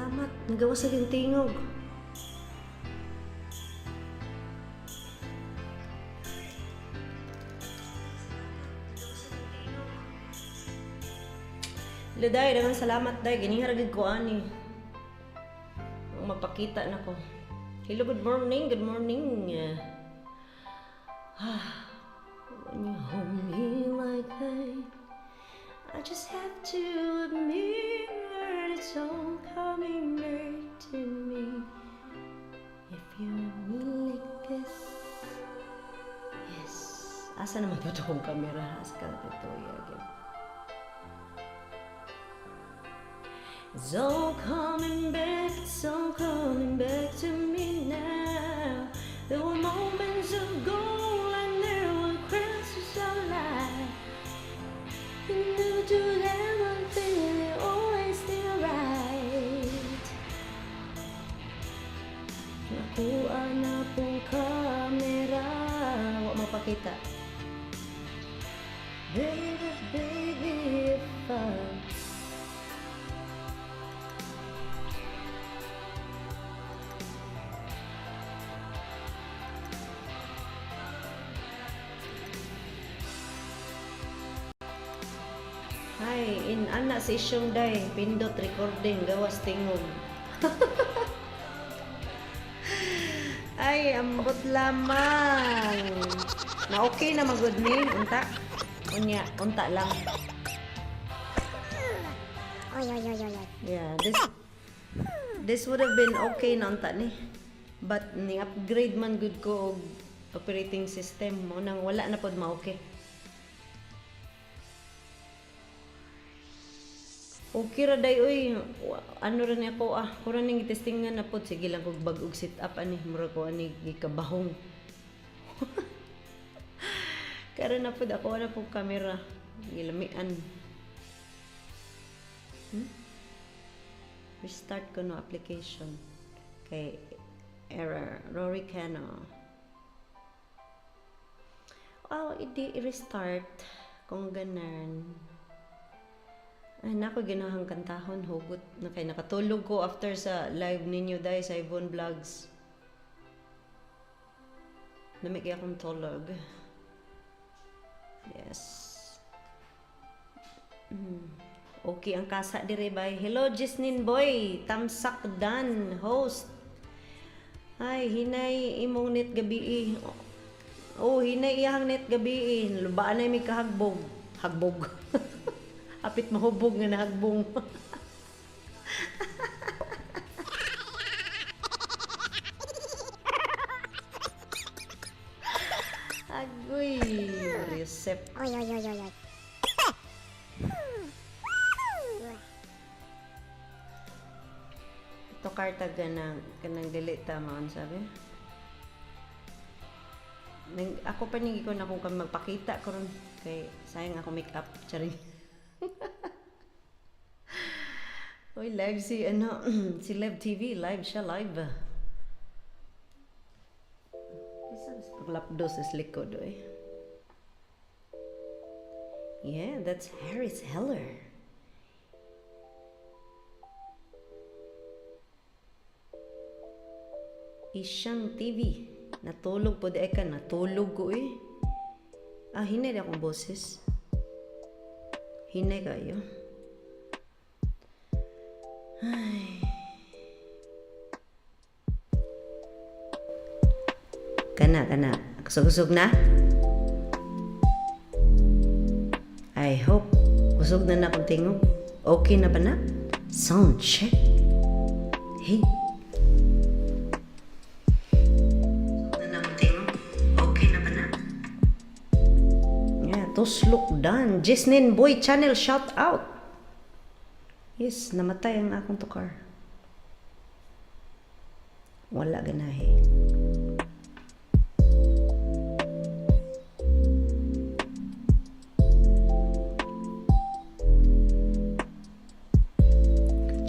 salamat. Nagawa sa tingog. Hello, day. Dagang salamat, day. Giniharagid ko, ani. Mapakita na ko. Hello, good morning. Good morning. When you hold me like that, I just have to admit it's all coming back to me. If you want me like this, yes. Asa naman po itong camera? Asa ka natin ito again. It's all coming back to me now. There were moments of gold and there were crashes of light. You never do that one thing, they always feel right. Nakuha na pong kamera. Huwag mapakita. Baby, baby, if Hi, in anak session day, pindot recording, gawas tingog. Ay, ambot lamang. Na okay na magud ni, unta. Unya, unta lang. Yeah, this would have been okay na unta ni. But ni upgrade man good ko og operating system mo nang wala na pod ma-okay. Okay ra day oy, ano rin ako kung ning testingan na po, sige lang kog bag-og setup ani, mura ko ani gikabahong. Karon na pod ako na po camera, gilamian. Restart ko no application. Kay error, Rory Cano. I-restart kung ganan. Ay, nako, ginahang kantahon, hugot na kay nakatulog ko after sa live ninyo dahil sa Yvonne Vlogs. Namigay akong tulog. Yes. Okay, ang kasa dire bay. Hello, Jisnin Boy. Tamsak Dan, host. Ay, hinay imong net gabi. Oh, hinay iyang net gabi. Lubaan na may kahagbog. Hagbog. Apit mahubog nga nahagbong. Agoy, recept. Oy. Ito karta kanang delete tama sabi. Ako pa nigi ko na kung kami magpakita ko ron kay sayang ako make up charing. Oy, live si si Live TV, live siya, live. Paglapdos is likod, oy. Yeah, that's Harris Heller. Isyang TV. Natulog po di ka, natulog ko eh. Hinay akong boses. Hinay kayo. Ay. Kana. Kusog na? I hope. Kusog na akong tingog. Okay na ba na? Sound check. Hey. Tuslok dan. Jisnin Boy Channel, shout out. Yes, namatay ang akong tukar. Wala ganahe.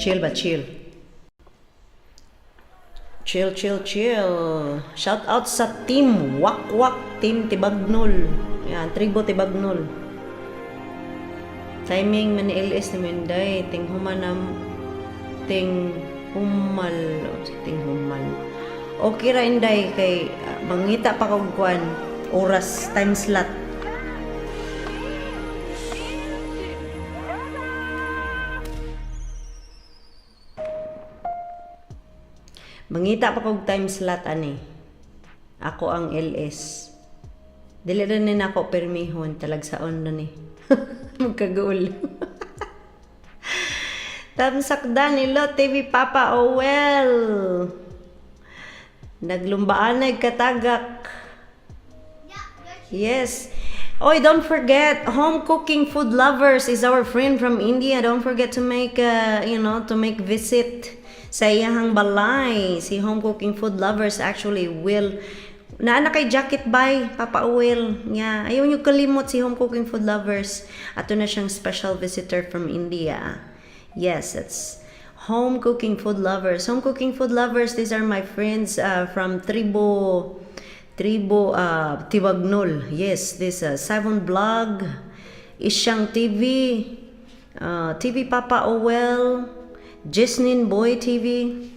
Chill ba? Chill. Chill. Shout out sa team Wakwak, team Tibagnol. Yan, tribo Tibagnol. Timing man LS ni Inday, ting humanam ting Humal. Ting humal. Okay ra Inday kay mangita pa kog kuan oras time slot. Mangita pa kog time slot ani. Ako ang LS. Dili rin na ako permihon talagsaon na ni. Magkagul. Tamsak Danilo TV Papa Owel. Naglumbaan na katagak. Yes. Oy, don't forget, home cooking food lovers is our friend from India. Don't forget to make, to make visit sa iyahang balay. Si home cooking food lovers actually will naana kay jacket by Papa Will. Yeah, ayaw nyo kalimot si home cooking food lovers. Ato na siyang special visitor from India. Yes, it's home cooking food lovers. Home cooking food lovers, these are my friends from Tribo Tiwagnol. Yes, this Savon Blog, Isyang TV, TV Papa Owel, Jesnin Boy TV.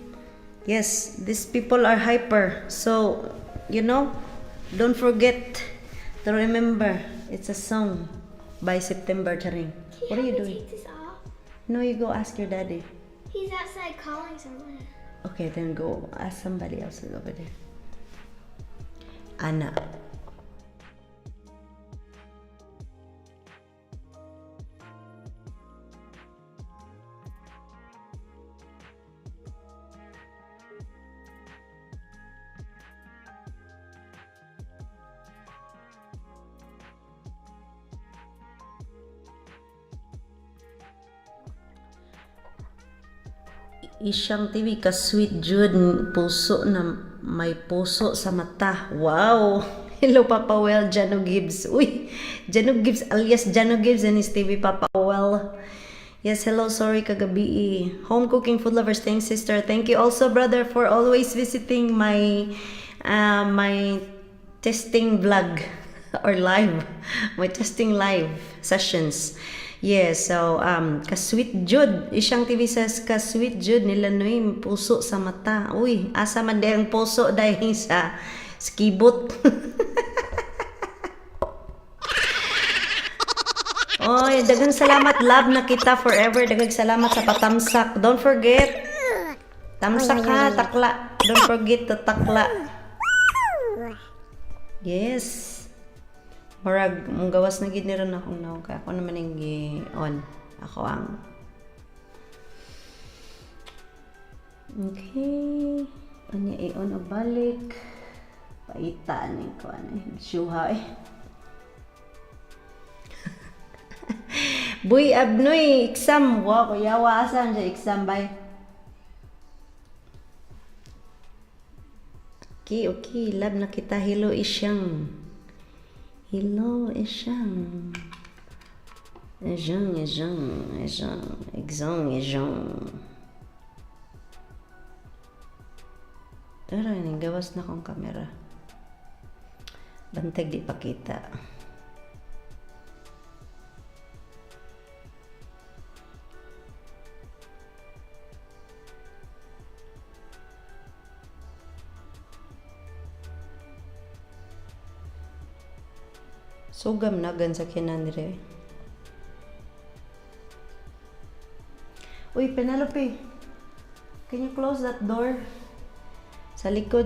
Yes, these people are hyper. So, don't forget to remember, it's a song by September Charing. What are you doing? Take this off? No, you go ask your daddy. He's outside calling someone. Okay, then go ask somebody else over there. Anna. Isyang TV ka sweet Jude, puso na may puso sa mata. Wow. Hello Papa Well, Jano Gibbs. Uy, Jano Gibbs alias Jano Gibbs and his TV Papa Well. Yes, hello, sorry kagabi. Home cooking food lovers, thanks sister. Thank you also brother for always visiting my my testing vlog or live. My testing live sessions. Yes, so ka-sweet Jude, Isyang TV says ka-sweet Jude nila noy puso sa mata. Uy, asa man dayang puso dahil sa skibot. Oy, daghang salamat love na kita forever. Daghang salamat sa patamsak. Don't forget. Tamsak ha, takla. Don't forget to takla. Yes. Marag, mong gawas na gid ni ron akong naong ka. Ako naman yung on. Ako ang. Okay. Ano i-on o balik. Paitaan ko. Syuha eh. Buy abnoy, exam. Wow, kuyawa asan siya exam bay. Okay. Love na kita. Hello, Isyang. Hello, Isyang. Ejang. Tara, gawas na kong kamera. Bantag di pa kita. Sugam na gan sa kinan dire. Uy, Penelope. Can you close that door? Sa likod.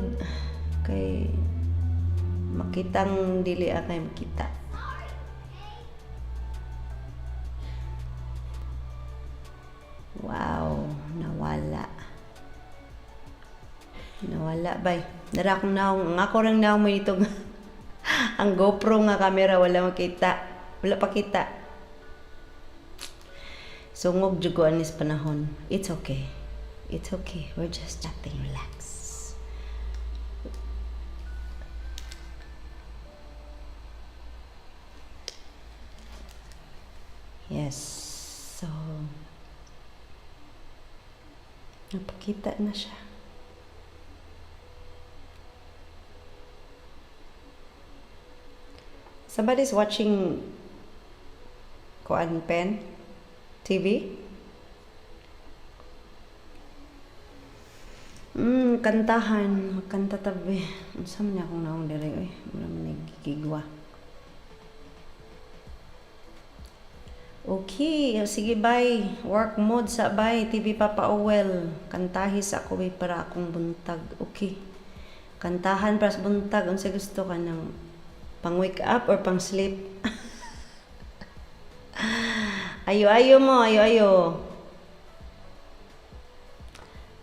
Kay makitang dili akay makita. Wow, nawala. Nawala bay. Dara akong naong, ako lang naong mo itong ang GoPro nga camera wala makita. Wala pa kita. Sungog jud ko anis panahon. It's okay. It's okay. We're just chatting. Relax. Yes. So napakita na siya. Somebody's watching Koan Pen TV. Kantahan, magkanta tabi. Unsa man akong naong diri oy, wala man nagigigwa. Okay, sige bye. Work mode sa bye. TV Papa Owel. Kantahis ako para akong buntag. Okay. Kantahan para sa buntag. Unsa gusto ka ng pang wake up or pang sleep? Ayo mo, ayo.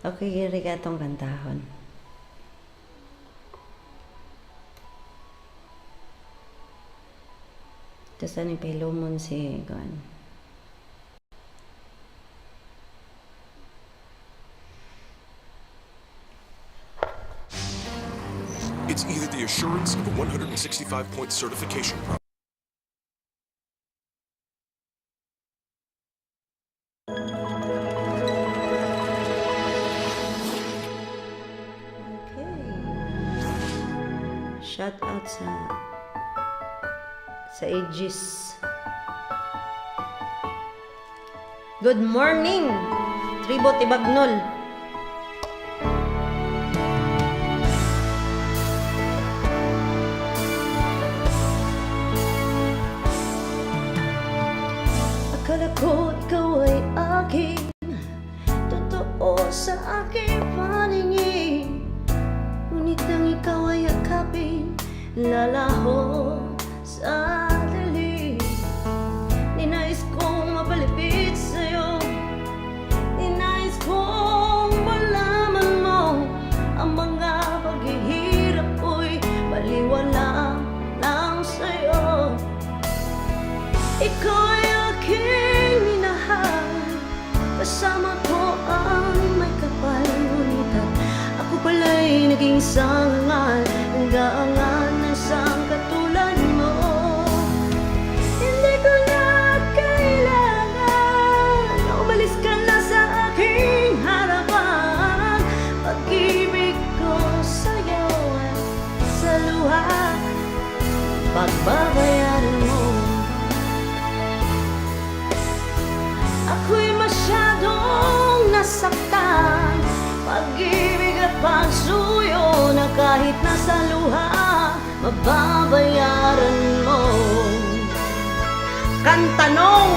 Okay, giri ka itong kantahon. Tapos ano yung pilumon si Gwan. It's either the assurance of a 165-point certification program. Shout out sa Aegis. Good morning, Tribot Ibagnol. Akala ko ikaw ay akin, totoo sa aking paningin. Ngunit nang ikaw ay yakapin, lalaho sa dali. Ninais kong mapalipit sa'yo, ninais kong malaman mo ang mga paghihirap ko'y baliwala lang sa'yo. Ikaw ay aking minahal, kasama ko ang may kapal. Ngunit ako pala'y naging sangal, ang gaangan ng isang katulad mo. Hindi ko na kailangan, umalis ka na sa aking harapan. Pag-ibig ko sa'yo at sa luha, pagbabayaran mo. Ako'y masyadong nasaktan, pag-ibig at pagsuyo na kahit nasa luha, mababayaran mo. Kantanong!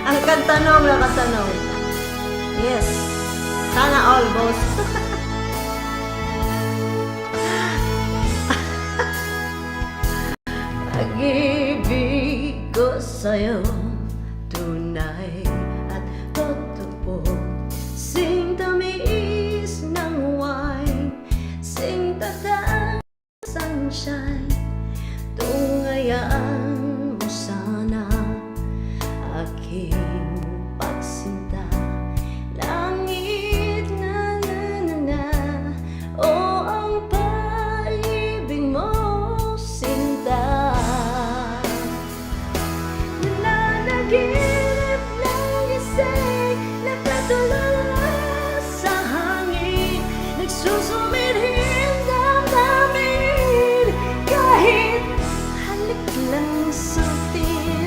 Ang kantanong na kantanong. Yes. Sana all, boss. Pag-ibig ko sa'yo, tunay at totoo. Sing tamis ng wine, sing tagal sunshine. Tungayaan mo sana aking pagsinta. Langit na o ang pag-ibig mo, sinta. Nananaginip ng isa'y nakatulala sa hangin, nagsusumirhin damdamin, kahit halik lang sutin.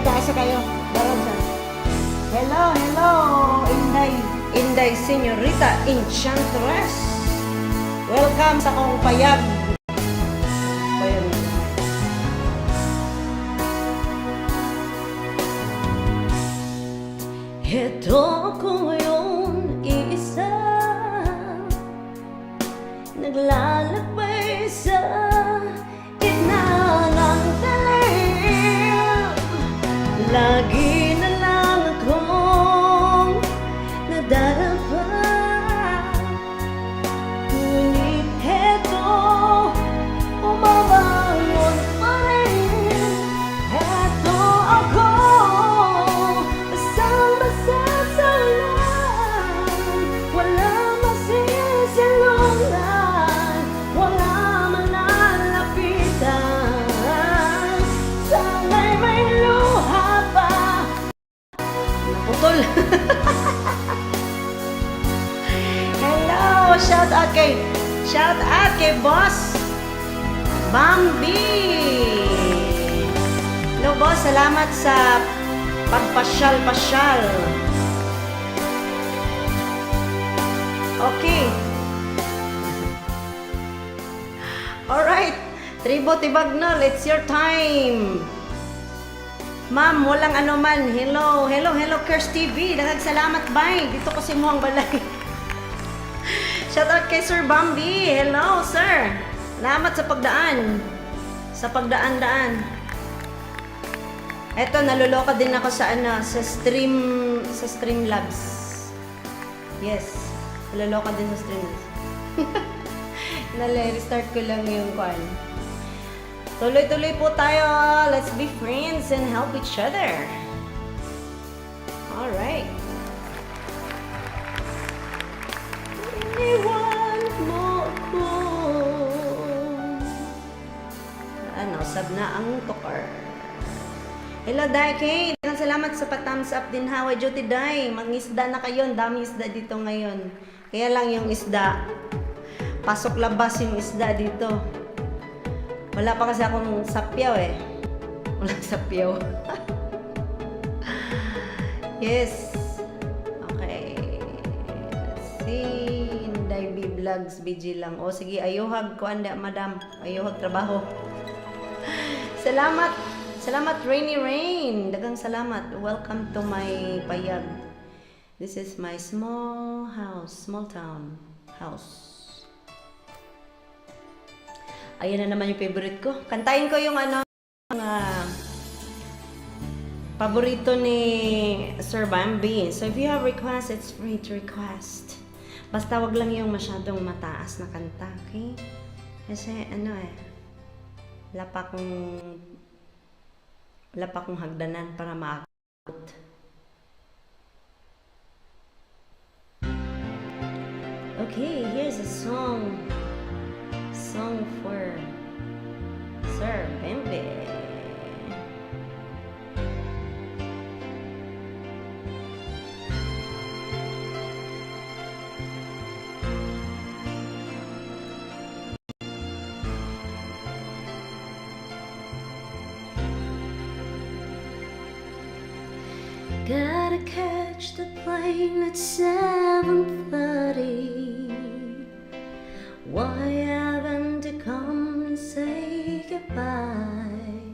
Taisa kayo. Hello, Inday Señorita Enchantress. Welcome sa akong payag. Heto ako ngayon, iisa, naglalakbay sa gitna ng talim. Lagi na lang akong nadarapa, ngunit heto, umabangon pa rin. Heto ako, basang-basa sa ulan, wala masisilungan, wala man lalapitan. Sana'y may luha pa. Naputol. Hello, shout out kay Boss Bambi. po, salamat sa pagpasyal-pasyal. Okay. Alright. Tribo Tibagnol, it's your time. Ma'am, walang ano man. Hello, Curse TV. Daghang salamat, bye. Dito ko si Muang Balay. Shoutout kay Sir Bambi. Hello, sir. Salamat sa pagdaan. Sa pagdaan-daan. Eto, naluloka din ako sa sa Streamlabs. Yes. Naluloka din sa Streamlabs. Restart ko lang yung kwan. Tuloy-tuloy po tayo. Let's be friends and help each other. Alright. Iniwan mo ko. Ano, sab na ang tukar. Hello, Day Kate. Salamat sa pa-thumbs up din, Hawaii Duty Day. Mag-isda na kayo. Dami isda dito ngayon. Kaya lang yung isda. Pasok labas yung isda dito. Wala pa kasi akong sapyaw eh. Walang sapyaw. Yes. Okay. Let's see. Inday B Vlogs, BG lang. O sige, ayuhag ko anda, madam. Ayuhag trabaho. Salamat. Salamat, Rainy Rain. Dagang salamat. Welcome to my payag. This is my small house, small town house. Ayan na naman yung favorite ko. Kantayin ko yung paborito ni Sir Bambi. So if you have requests, it's free to request. Basta wag lang yung masyadong mataas na kanta, okay? Kasi wala pa akong hagdanan para maakot. Okay, here's a song for Sir Bambi. Gotta catch the plane at 7:30. Why haven't you come and say goodbye?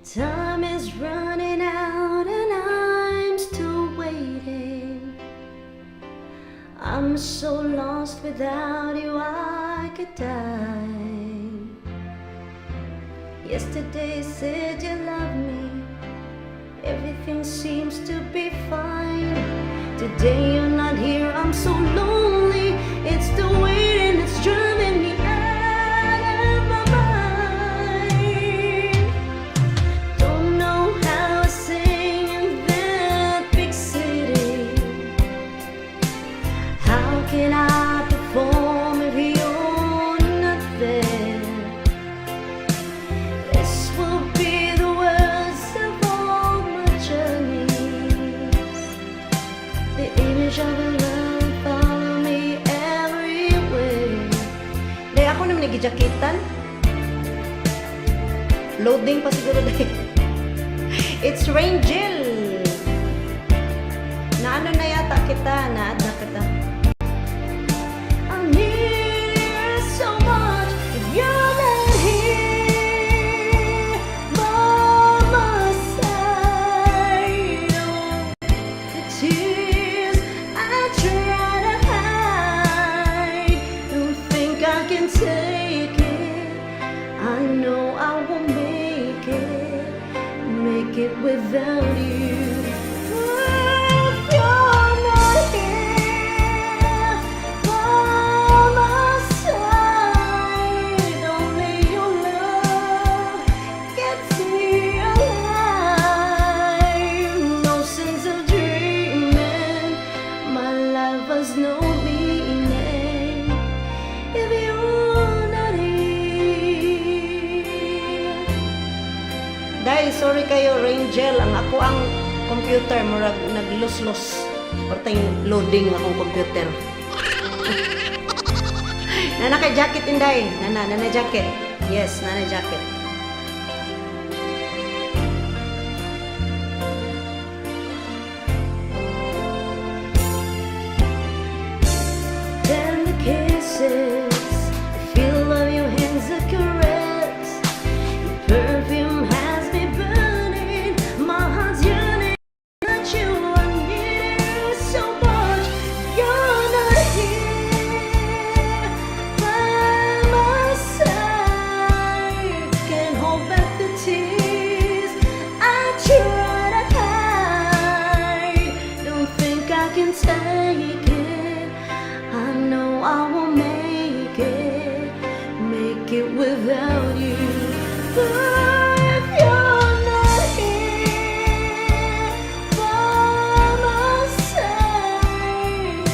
Time is running out and I'm still waiting. I'm so lost without you, I could die. Yesterday said you love me, everything seems to be fine. Today you're not here, I'm so lonely. It's the waiting that's driving me out of my mind. Don't know how to sing in that big city. How can I perform if you're not there? This will be the worst of all my journeys. The image of a love follow me everywhere. Day ako naman nagijakitan. Loading pa siguro dahil. It's Rangel. Na ano na yata kita, na-add na kita. I need you so much if you're not here by my side. Oh, the tears I try to hide, don't think I can take it. I know I won't make it without you. If you're not here by my side, only your love gets me alive. No sense of dreaming, my life has no meaning if you're not here. Dahil sorry kayo, Rangel, ang ako ang computer murag naglos-los. Partay loading akong computer. Nana kay jacket Inday. Nana jacket. Yes, nana jacket. kiss, the feel of your hands a caress. Your perfume has me burning, my heart's yearning. That you, I need you so much. You're not here by my side. Can't hold back the tears I try to hide. Don't think I can take it. I know I won't make it without you. But if you're not here by my side,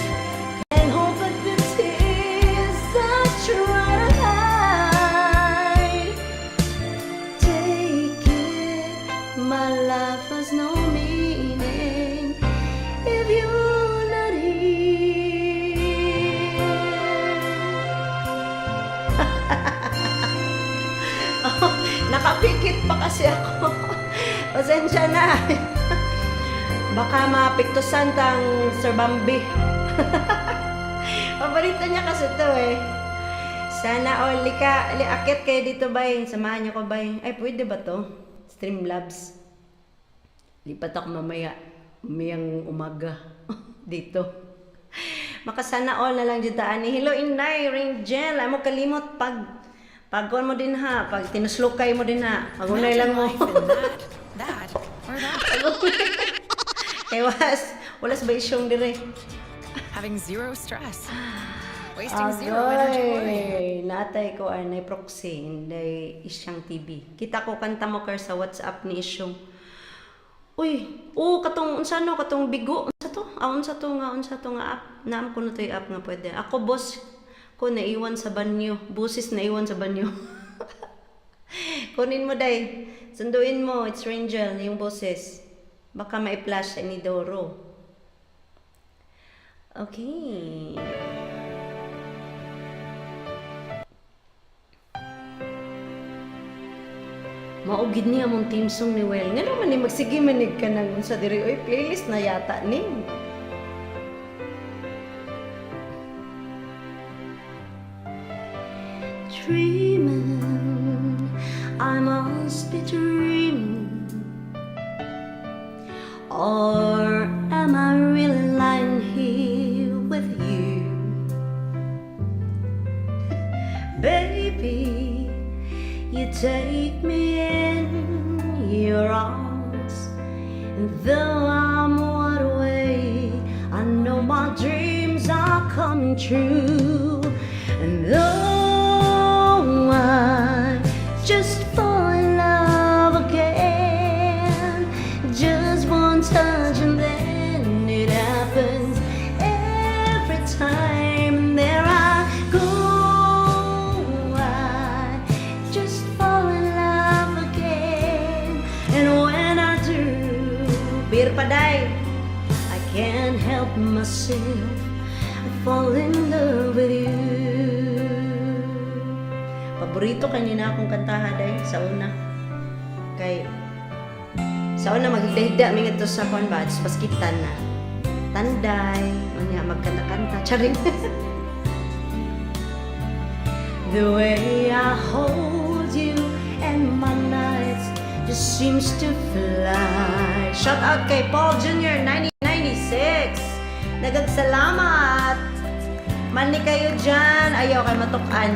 can't hold back the tears I try to hide. Take it, my life has no meaning if you're not here. Oh, nakapikit pa kasi ako. Pasensya na. Baka mapiktusan tang Sir Bambi. Paborito niya kasi to eh. Sana all akit kayo dito bay. Samahan niyo ko bay. Ay pwede ba to? Streamlabs. Lipat ako mamaya. Umayang umaga. Dito. Makasana all na lang dyan ni Hello Inday, Ringel. Ay mo kalimot pagkuhan mo din ha. Pag tinuslukay mo din ha. Pagunay lang mo. That or that. Kaya walas ba isyong dire? Having zero stress. Wasting zero energy worrying. Agoy! Natay ko ay proxy. Inday isyang TV. Kita ko kanta mo kar sa WhatsApp ni isyong. Uy, katong unsa no katong bigo unsa to? Unsa to nga app? Naam ko na toy app nga pwede. Ako boss ko naiwan sa banyo. Busis naiwan sa banyo. Kunin mo day. Sunduin mo, it's Rangel yung boses. Baka mai-flash sa inidoro. Okay. Maugid niya mong team song ni Well. Nga naman ni magsige manig ka nang sa diri. Oy, playlist na yata ni. Dreaming, I must be dreaming. Or am I really lying here with you? Baby, you take me in your arms, and though I'm wide awake, I know my dreams are coming true. And though I just fall in love again, just one touch and then it happens every time. And there I go. Paday, I can't help myself. I fall in love with you. Paborito kanina akong kantaha day sa una. Sa una maghigda-higda mingat to sa convats baskitan na. Tanday, unya magkanta-kanta charing. The way I hold you and my nights just seems to fly. Shout out kay Paul Jr. 1996. Nagagsalamat. Mani kayo dyan. Ayaw kay matukan.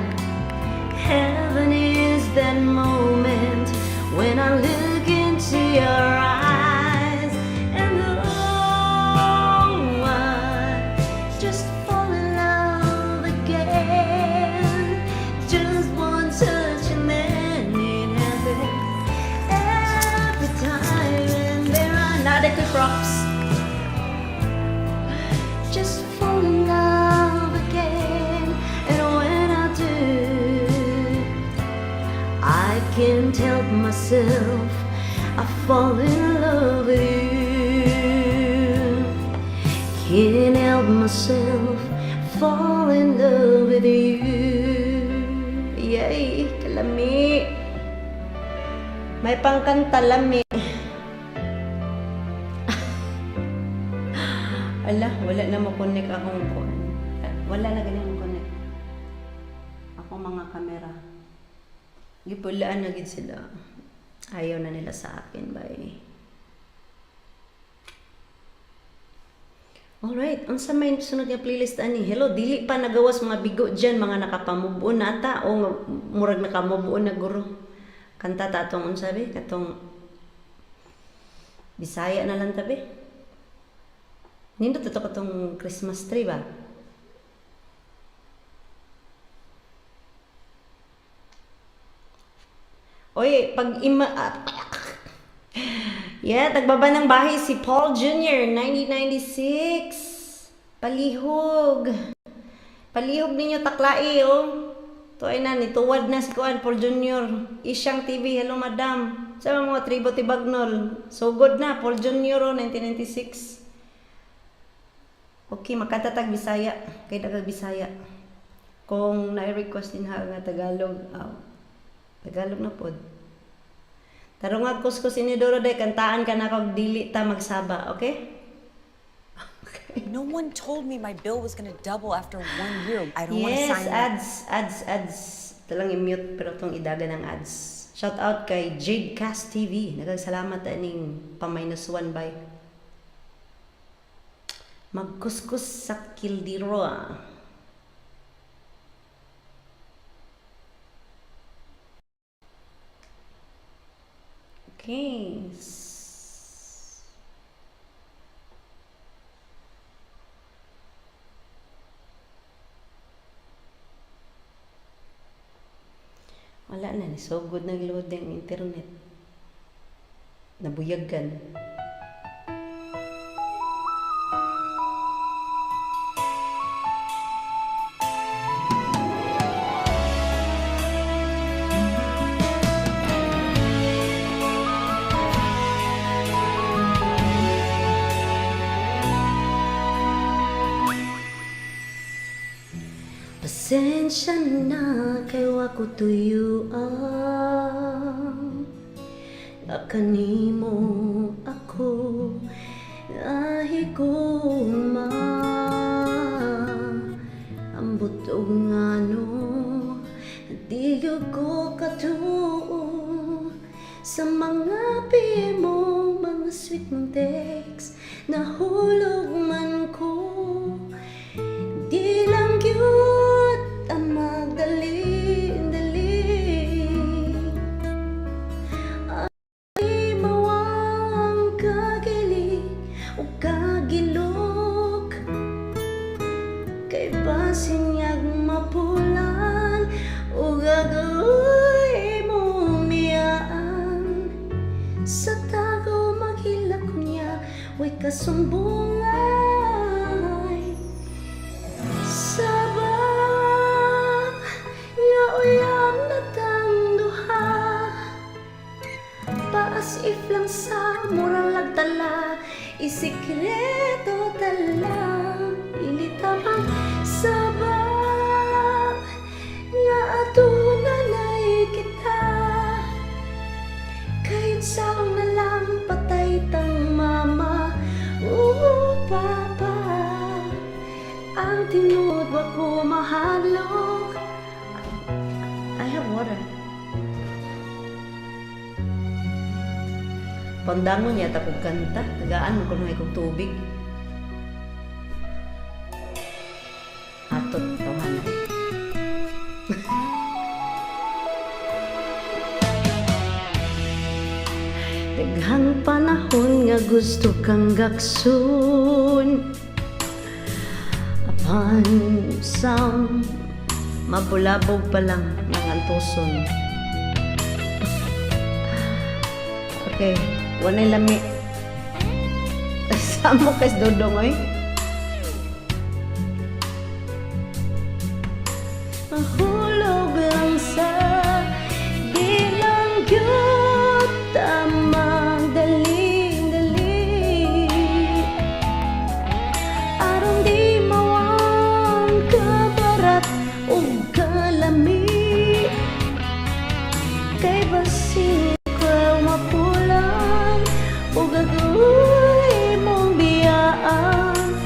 Heaven is that moment when I look into your eyes. And oh, I just fall in love again. Just one touch and then it happens. Ada ko props. Just fall in love again, and when I do, I can't help myself. I fall in love with you. Can't help myself. Fall in love with you. Yay, kalami. May pangkanta lami. Ala, wala na mo-connect akong phone. Wala na ganyan mo-connect. akong mga kamera. Gipulaan na gid sila. Ayaw na nila sa akin, bye. Alright, unsa may sunod nga playlist ani? Hello, dili pa nagawas mga bigo dyan, mga nakapamubuon na ata o murag nakamubuon na guro. Kanta ta atong unsabi, katong Bisaya na lang tabi. Nindot ito katong Christmas tree ba? Oy, pag yeah, tagbaba ng bahay si Paul Jr. 1996. Palihog. Palihog ninyo taklai, oh. To ay na, nituwad na si Kuan Paul Jr. Isyang TV, hello madam. Sa mga tribo tibagnol. So good na, Paul Jr. 1996. Okay, makatatag Bisaya. Kay dagang Bisaya. Kung na-request din ha nga Tagalog, Tagalog na pod. Tarong nga kuskus inidoro day, kantaan ka na kag dili ta magsaba, okay? Okay. No one told me my bill was gonna double after 1 year. I don't want to Yes, sign up. ads. Talang i-mute pero itong idaga ng ads. Shout out kay Jadecast TV. Nagagsalamat aning pa-1 by. Magkuskus sa kildiro Okay. Wala na, so good nag-load ng internet. Nabuyagan. Pasensya na kay wako tuyuan, kanimo ako nahiguma, ambot og ngano di ko katuo sa mga mo mga sweet mong text, nahulog man ko. Di lang cute ang magdali-dali, ay mawang kagili o kagilok, kay basinyag mapulan o gagawin mong miyaan. Sa tago maghilak niya, way kasumbungan. Sabang nga uyang natang duha, paas if lang sa murang lagtala, isikreto tala, ilitamang sabang nga adunanay kita, kahit sao na lang patay tang mama o papa. Ang tinud wa ko mahadlok. I have water. Pandangon niya tapog kanta. Tagaan mo kung kong tubig. Atot tawanan. Daghang panahon nga gusto kang gaksun, pansam mabulabog pa lang ng antuson. Okay, wanay lami. Samo kas dodong oy. Mahulog lang sa dilang gyud tamang dali-dali, aron di ug kalami, kay basin ko mapulan ug gagawin mong biyaan.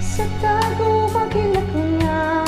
Sa tago maghilak nga,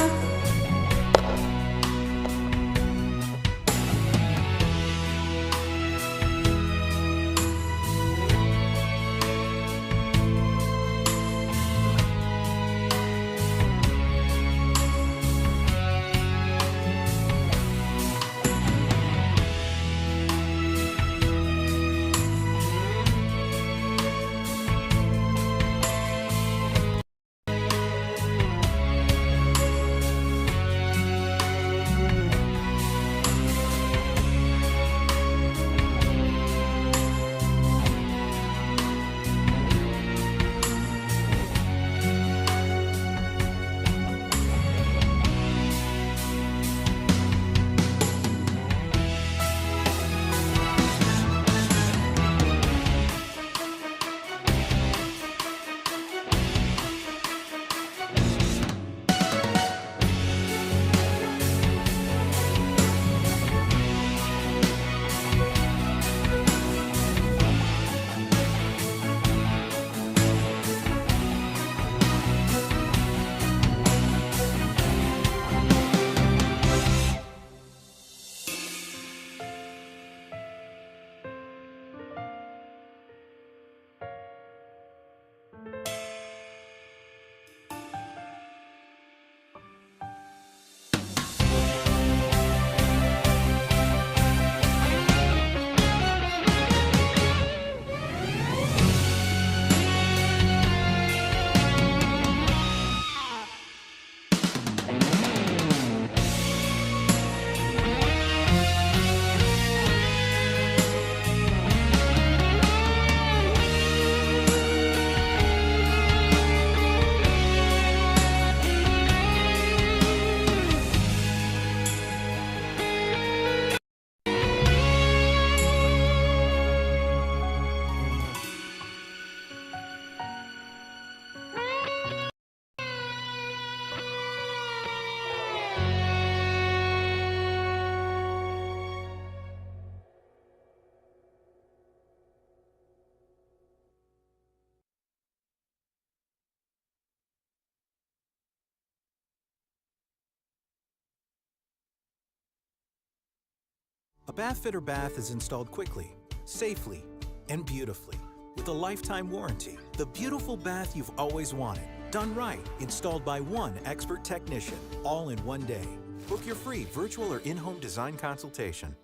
A bath fitter bath is installed quickly, safely, and beautifully with a lifetime warranty. The beautiful bath you've always wanted, done right, installed by one expert technician, all in one day. Book your free virtual or in-home design consultation.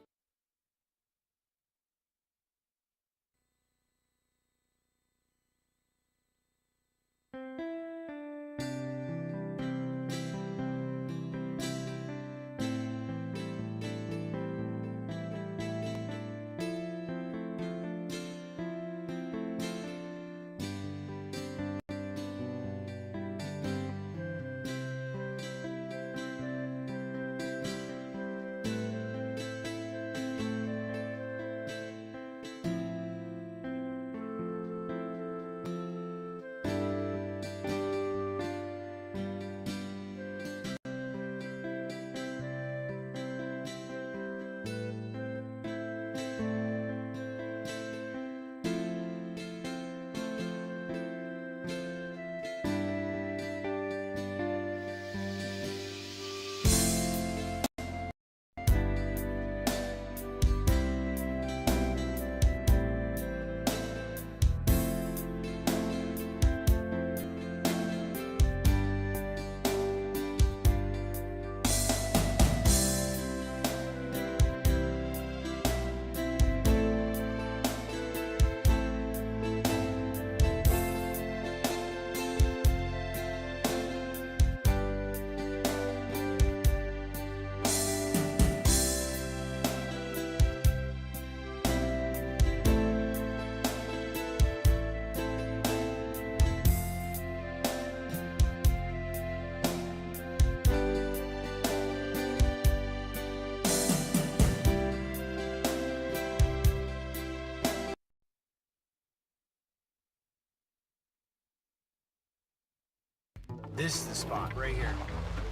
This is the spot right here.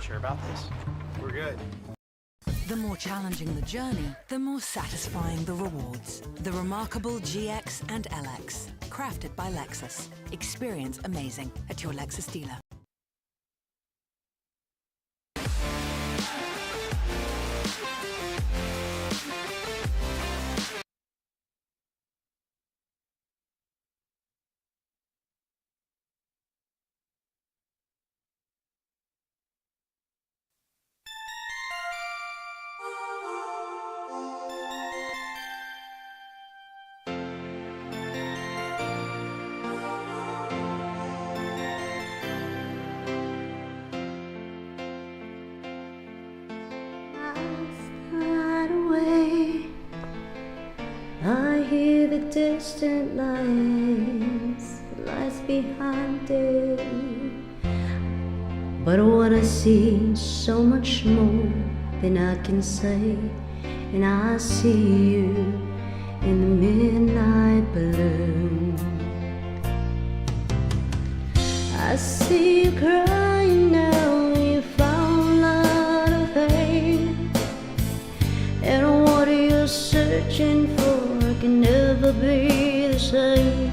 Sure about this? We're good. The more challenging the journey, the more satisfying the rewards. The remarkable GX and LX, crafted by Lexus. Experience amazing at your Lexus dealer. I hear the distant lights behind it. But what I see is so much more than I can say. And I see you in the midnight blue. I see you crying now, you found a lot of pain. And what you're searching for can never be the same.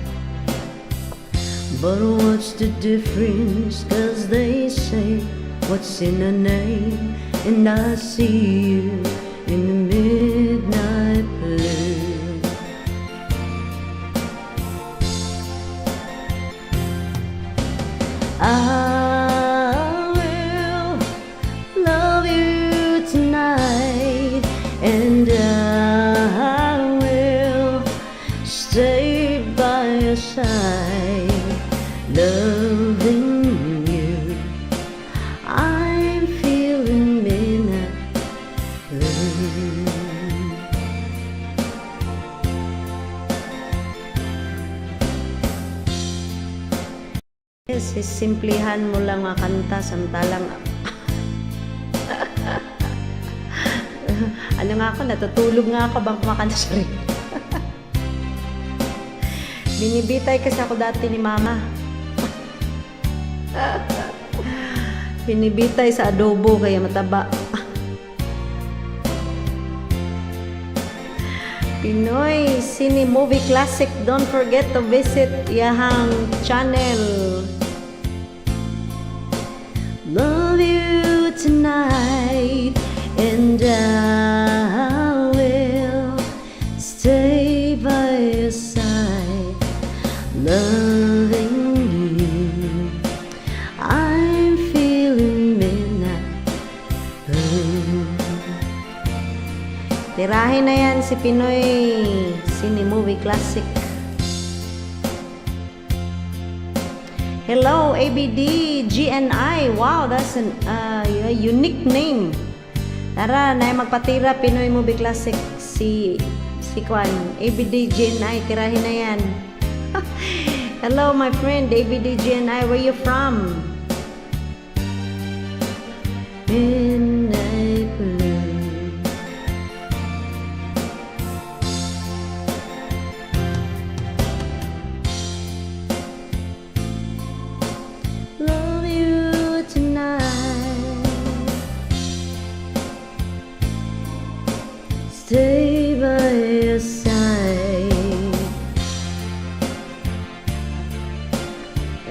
But what's the difference? 'Cause they say what's in a name. And I see you in the midnight blue. I will love you tonight, and I will stay by your side, loving you. I'm feeling midnight blue. Simplihan mo lang mga kanta samantalang ano nga ako, natutulog nga ako bang kumakanta sa rin. Binibitay kasi ako dati ni mama. Binibitay sa adobo kaya mataba. Pinoy Cine Movie Classic. Don't forget to visit Yahang channel. Love you tonight, and I will Tirahin na yan si Pinoy Cine Movie Classic. Hello, ABD GNI. Wow, that's an unique name. Tara, na magpatira Pinoy Movie Classic si Kwan. ABD GNI, tirahin na yan. Hello, my friend ABD GNI. Where you from? Midnight blue. Love you tonight. Stay by your side.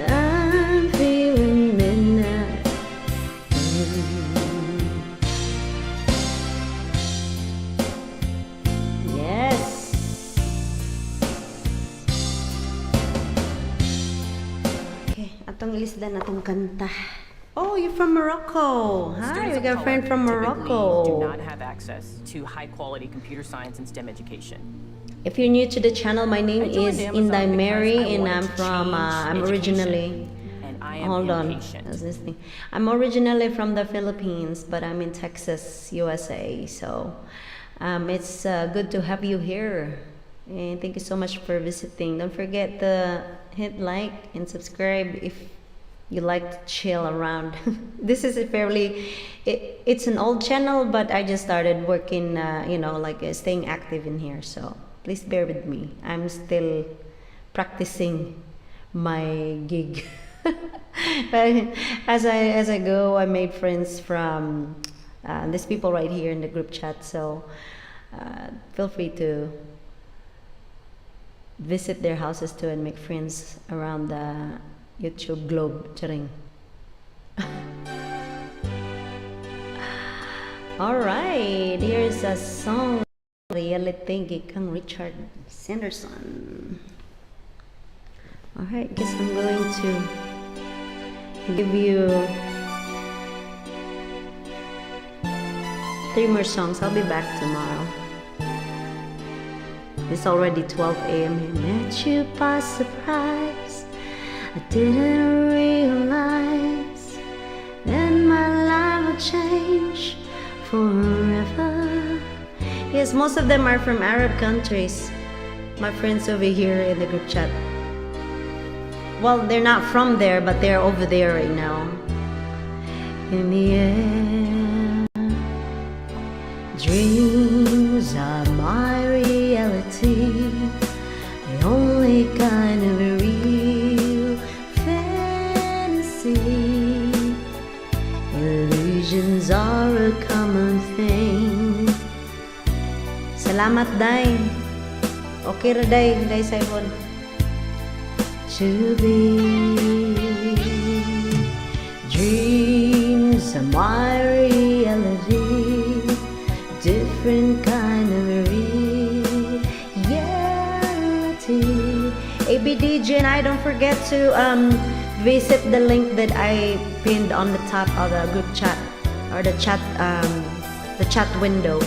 I'm feeling midnight. Yes. Okay, atong lisdan atong kanta. Oh, you're from Morocco. Hi, Students we of got a color friend from typically Morocco. do not have access to high-quality computer science and STEM education. If you're new to the channel, my name I joined is Amazon Inday because Mary, I and wanted I'm to from. change I'm originally. And I am Hold on, impatient. I was listening. I'm originally from the Philippines, but I'm in Texas, USA. So, it's good to have you here, and thank you so much for visiting. Don't forget to hit like and subscribe if you like to chill around. This is a it's an old channel, but I just started working, staying active in here. So please bear with me. I'm still practicing my gig. But as I go, I made friends from these people right here in the group chat. So feel free to visit their houses too and make friends around the YouTube globe. Charing. Alright, here's a song, Reality Gikang Richard Sanderson. Alright, guess I'm going to give you 3 more songs. I'll be back tomorrow. It's already 12 a.m. here. Met you by surprise. I didn't realize that my life would change forever. Yes, most of them are from Arab countries. My friends over here in the group chat. Well, they're not from there, but they're over there right now. In the air, dreams are my reality. The only kind of real fantasy. Illusions are a common thing. Salamat, Day. Okay ra, Day. Day Saibon. To be dreams are my reality. Different kind of reality. ABDJ, and I don't forget to visit the link that I pinned on the top of the group chat or the chat window.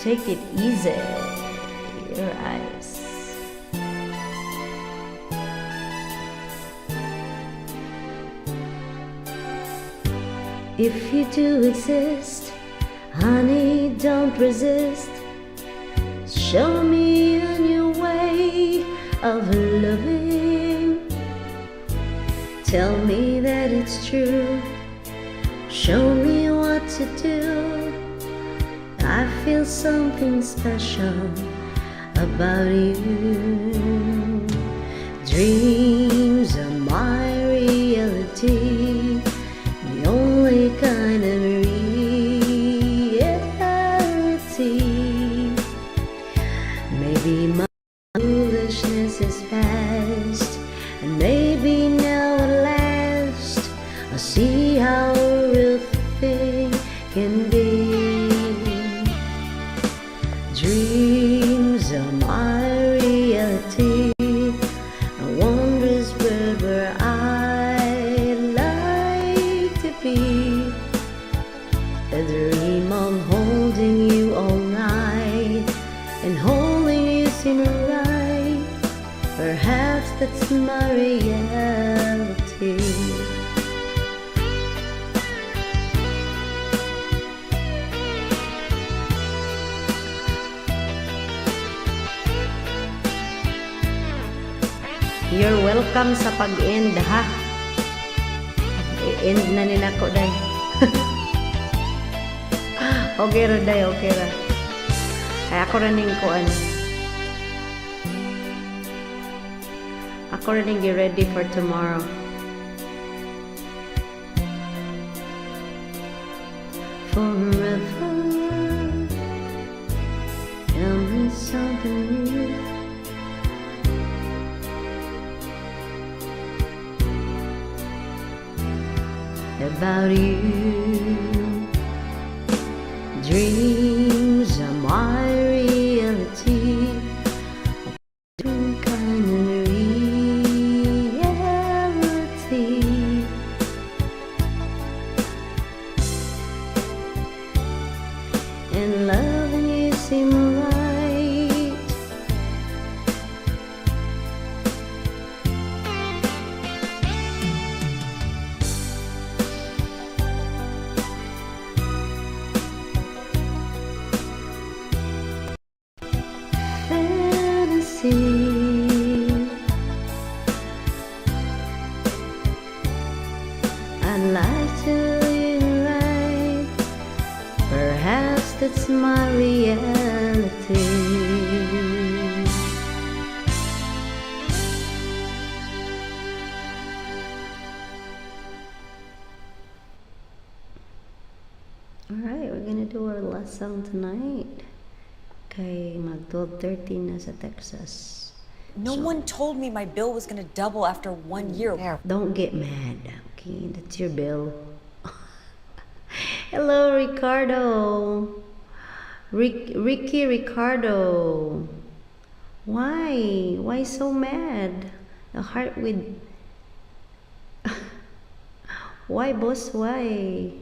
Take it easy, your eyes. If you do exist, honey, don't resist. Show me a new way of loving. Tell me that it's true. Show me what to do. I feel something special about you. Dreams are my reality. The only kind of reality. Maybe my foolishness is past, and maybe now at last I'll see how a real thing can be. Dreams are my reality. I wonder Perhaps that's my reality. You're welcome sa pag-end, ha? I-end na nila ko, day. Okay ra, day. Okay ra. Ay, ako rin yung kuan. Ako rin yung get ready for tomorrow. Forever, tell me something new. About you, dreams are my reality, kind of reality, and loving you seem right. I'd like to live right. Perhaps that's my reality. Alright, we're gonna do our last song tonight. Okay, mag 12:30 na sa Texas. No one told me my bill was gonna double after 1 year. Don't get mad, okay? That's your bill. Hello, Ricardo. Ricky Ricardo. Why? Why so mad? A heart with... Why, boss? Why?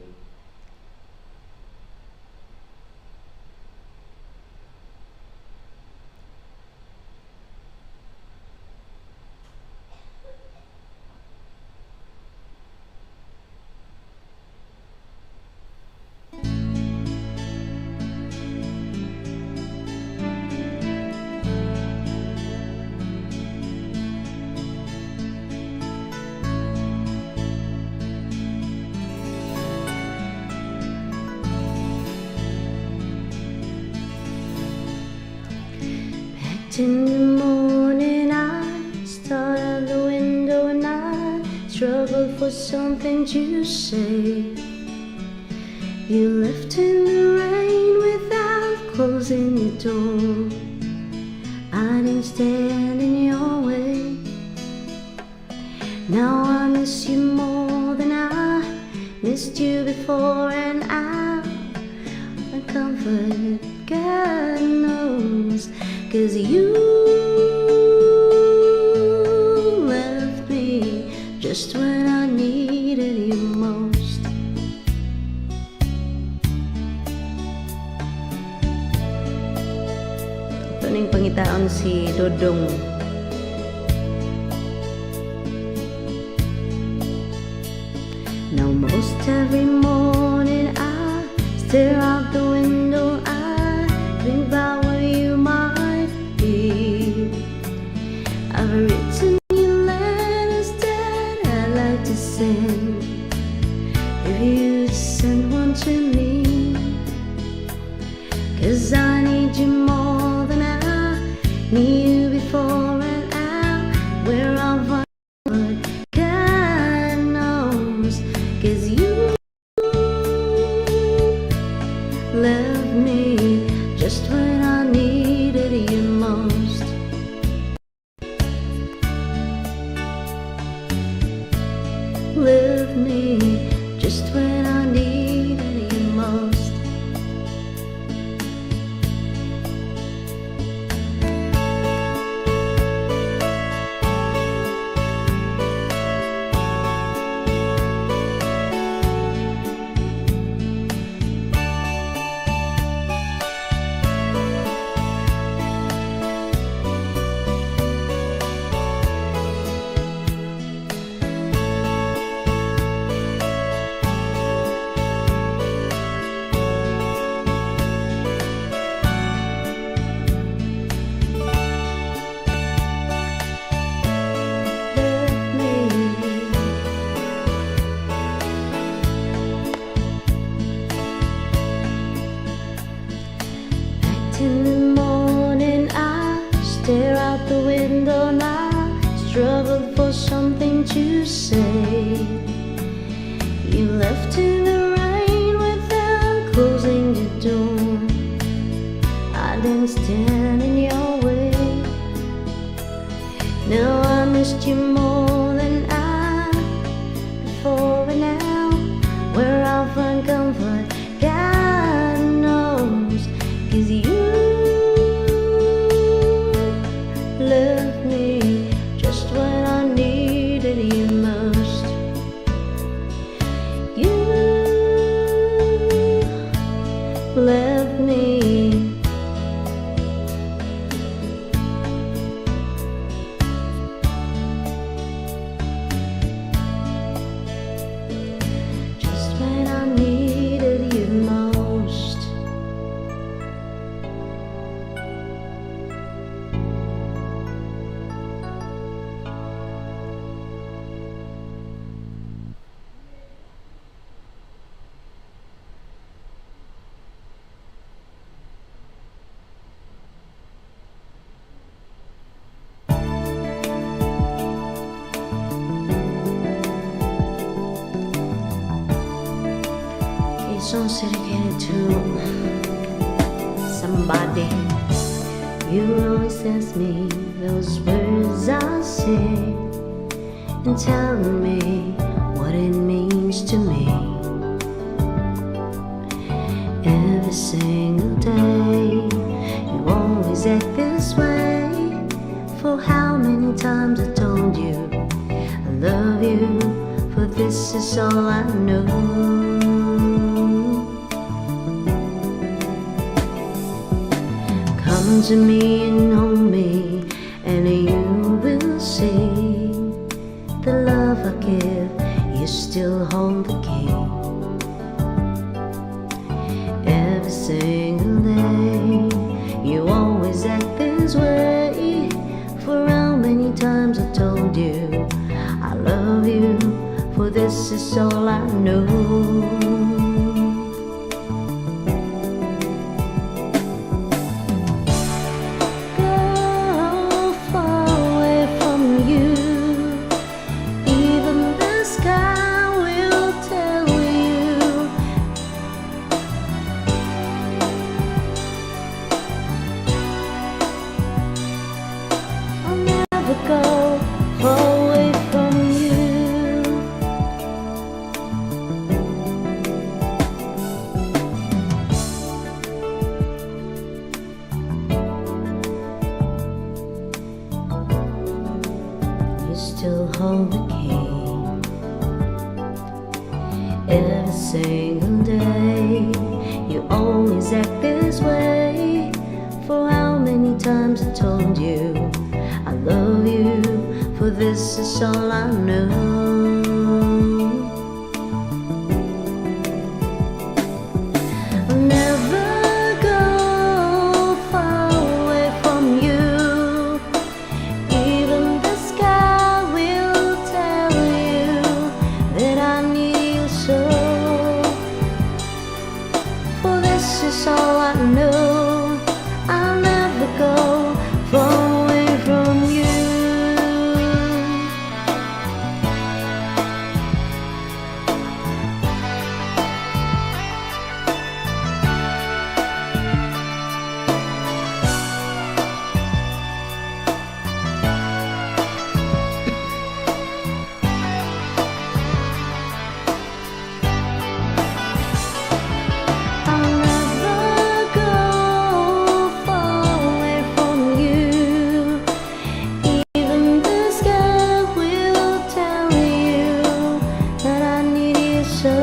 In the morning I stare out the window and I struggle for something to say. You left in the rain without closing the door. I didn't stand in your way. Now I miss you more than I missed you before, and I'm uncomforted, God knows. 'Cause you left me just when I needed you most. Ito na yung pangitaon si Dodong. Now most every morning I stare out the window, I think about where you might. I've written you letters that I'd like to send. If you'd send one to me, 'cause I need you more than I knew you before, and I'm where I've but God knows. 'Cause you left me just when I needed you most. Left me just when I needed you most. did you say? You left in the rain without closing the door. I didn't stand in your way. Now I missed you more than I before, and now where I'll find comfort, God knows. 'Cause you left me just when I needed you most. You left me. Just when I needed you most. It's so dedicated to somebody. You always ask me those words I say and tell me what it means to me. Every single day you always act this way. For how many times I told you I love you, for this is all I know. Come to me and hold me, and you will see the love I give, you still hold the key. Every single day you always act this way. For how many times I told you I love you, for this is all I know. Still hold the key. Every single day you always act this way. For how many times I told you I love you, for this is all I know. I'll never go far away from you. Even the sky will tell you that I need you so. For this is all I know. I'll never go far away from you. I'll never go far away from you. Even the sky will tell you that I need you so.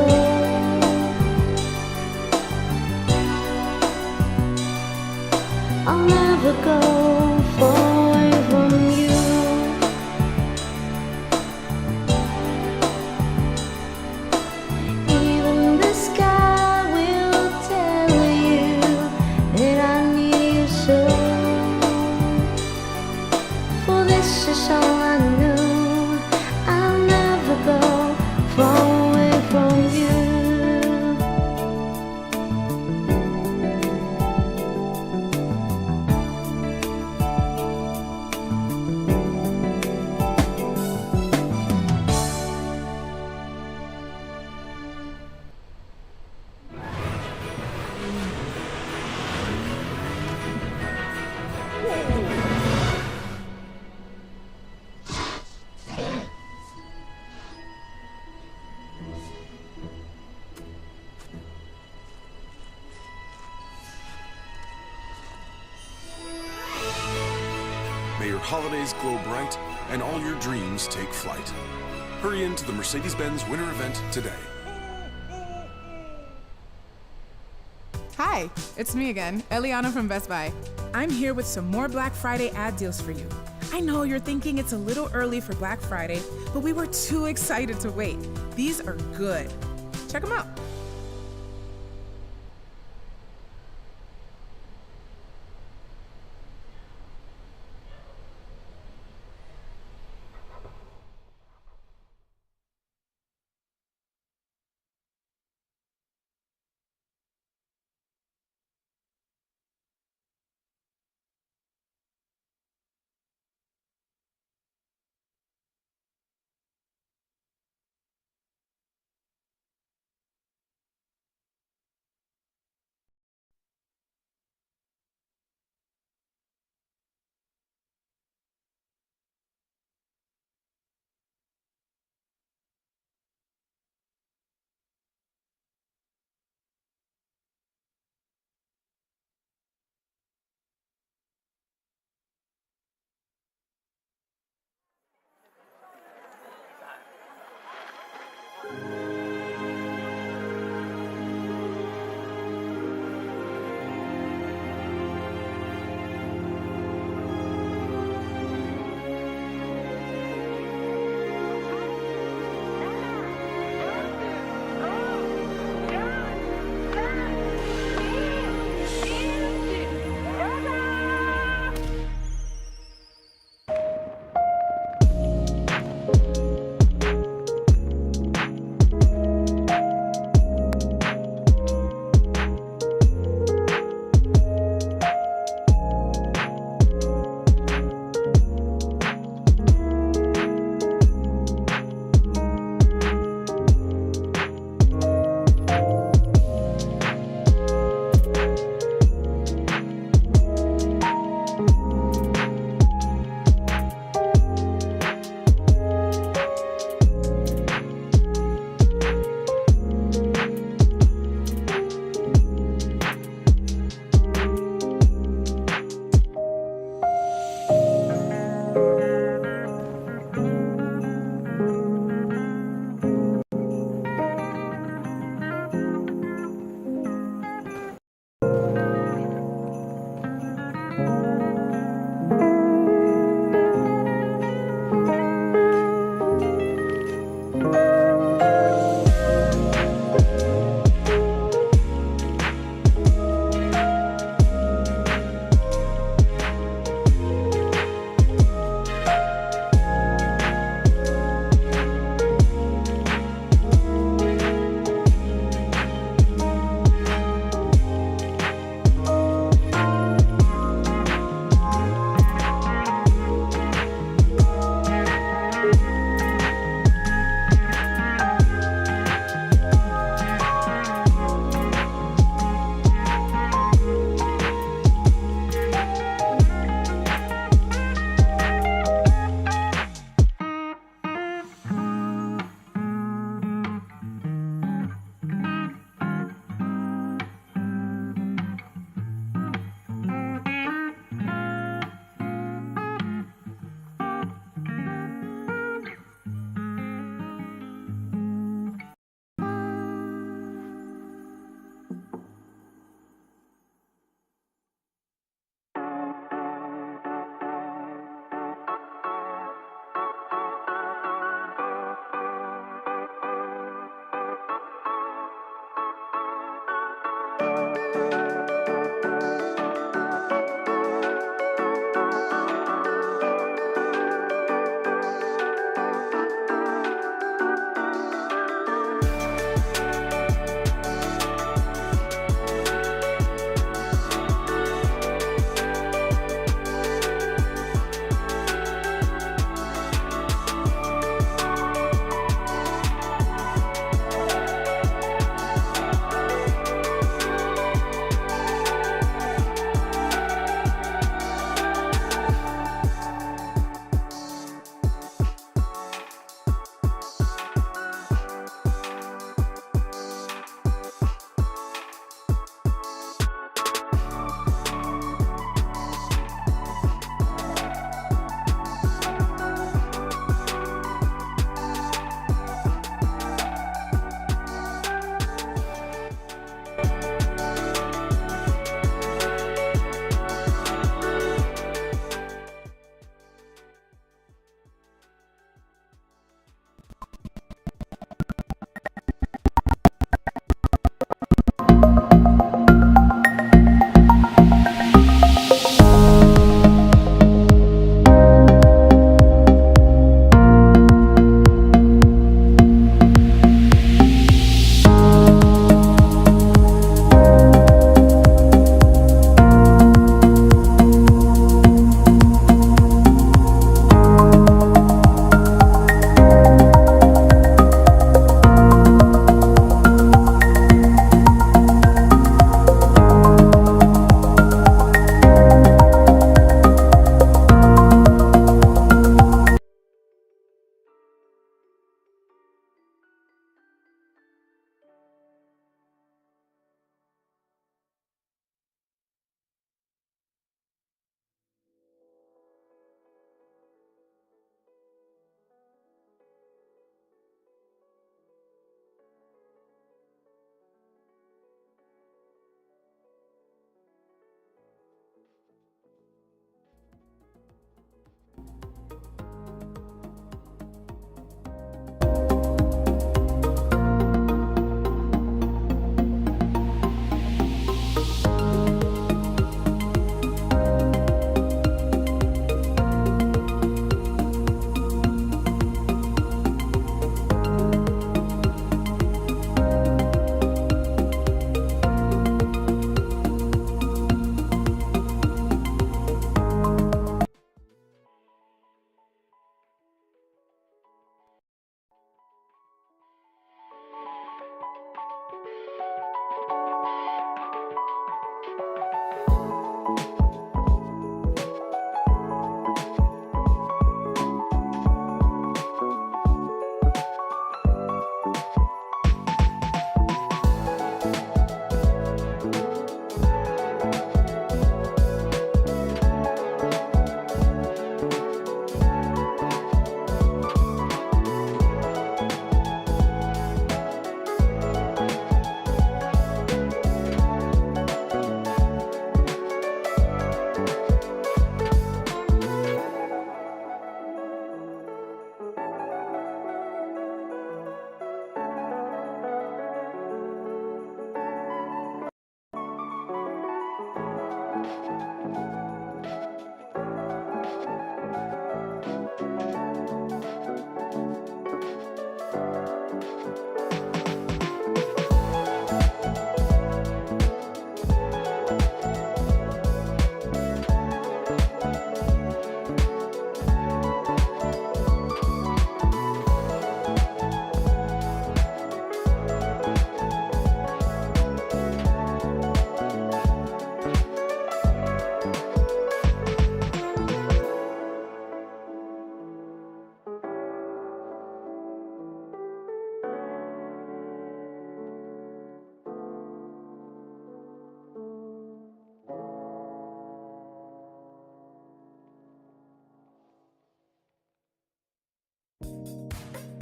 I'll never go far away from you. Even the sky will tell you that I need you so. For this is all I know. I'll never go far away from you. holidays glow bright and all your dreams take flight. Hurry into the Mercedes-Benz winter event today. Hi, it's me again, Eliana from Best Buy. I'm here with some more Black Friday ad deals for you. I know you're thinking it's a little early for Black Friday, but we were too excited to wait. These are good. Check them out.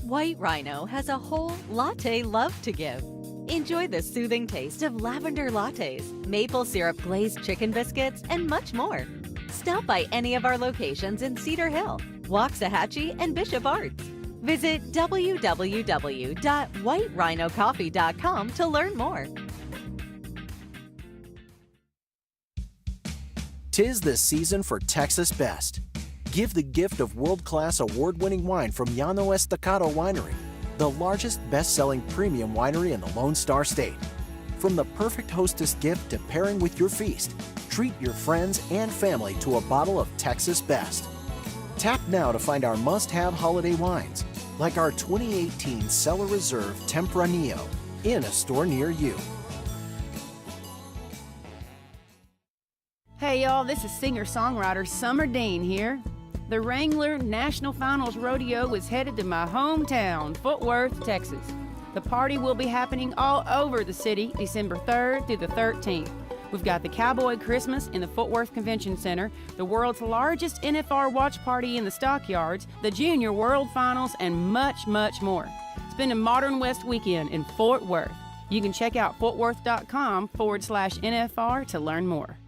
White Rhino has a whole latte love to give. Enjoy the soothing taste of lavender lattes, maple syrup glazed chicken biscuits, and much more. Stop by any of our locations in Cedar Hill, Waxahachie, and Bishop Arts. Visit www.whiterhinocoffee.com to learn more. 'Tis the season for Texas Best. Give the gift of world-class award-winning wine from Llano Estacado Winery, the largest best-selling premium winery in the Lone Star State. From the perfect hostess gift to pairing with your feast, treat your friends and family to a bottle of Texas Best. Tap now to find our must-have holiday wines, like our 2018 Cellar Reserve Tempranillo, in a store near you. Hey y'all, this is singer-songwriter Summer Dean here. The Wrangler National Finals Rodeo is headed to my hometown, Fort Worth, Texas. The party will be happening all over the city December 3rd through the 13th. We've got the Cowboy Christmas in the Fort Worth Convention Center, the world's largest NFR watch party in the Stockyards, the Junior World Finals, and much, much more. Spend a Modern West weekend in Fort Worth. You can check out fortworth.com/NFR to learn more.